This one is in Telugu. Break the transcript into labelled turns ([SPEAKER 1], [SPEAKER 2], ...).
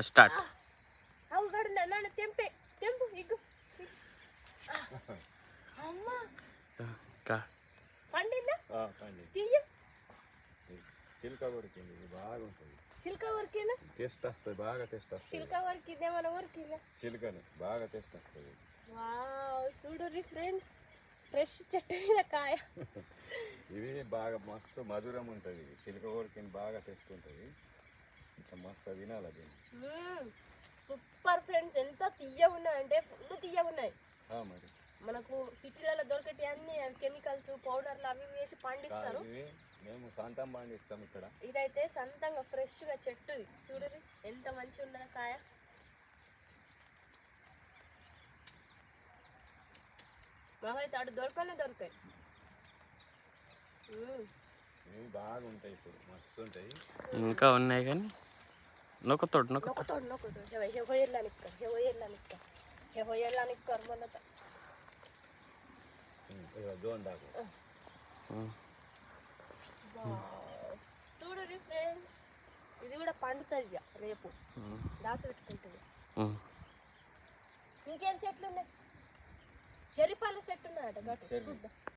[SPEAKER 1] స్టార్ట్.
[SPEAKER 2] అవు గడు నాన్న తెంపే తెంపు ఇగ్గు అమ్మా పండిందా తీయ
[SPEAKER 3] చిల్క కొరికింది బాగా ఉంటుంది.
[SPEAKER 2] చిల్క వరకేనా
[SPEAKER 3] టేస్ట్ వస్తుంది, బాగా టేస్ట్ వస్తుంది.
[SPEAKER 2] చిల్క వరకిందే మన వరకిందా
[SPEAKER 3] చిల్కను బాగా టేస్ట్ వస్తుంది.
[SPEAKER 2] వావ్ చూడుర్రి ఫ్రెండ్స్, ఫ్రెష్ చెట్టు మీద కాయ.
[SPEAKER 3] ఇది బాగా మస్తు మధురం ఉంటుంది. చిలుక కొరికింది బాగా టేస్ట్ ఉంటుంది. ఇంకా మస్తు తినాలి దీన్ని.
[SPEAKER 2] సూపర్ ఫ్రెండ్స్, ఎంత తీయగా ఉన్నాయంటే ఫుల్ తీయగా ఉన్నాయి.
[SPEAKER 3] మరి
[SPEAKER 2] మనకు సిటీలలో దొరికేటి అన్ని కెమికల్స్ పౌడర్లు అవి వేసి పండిస్తారు.
[SPEAKER 3] మేము సొంతం పండిస్తాం ఇక్కడ.
[SPEAKER 2] ఇదైతే సొంతంగా ఫ్రెష్గా చెట్టు చూడండి ఎంత మంచిగా ఉన్నదో కాయ. మాకైతే అటు దొరకాయి.
[SPEAKER 3] ఇవి బాగుంటాయి, ఇప్పుడు మస్తు ఉంటాయి.
[SPEAKER 1] ఇంకా ఉన్నాయి కానీ నొక్కతోడు
[SPEAKER 2] చూడండి ఫ్రెండ్స్, ఇది కూడా పండుతుంది రేపు దాచి పెట్టుకుంటుంది. ఇంకేం చెట్లు ఉన్నాయి? చెర్రీ పండ్ల చెట్టు ఉన్నాయట గట్టు చూద్దాం.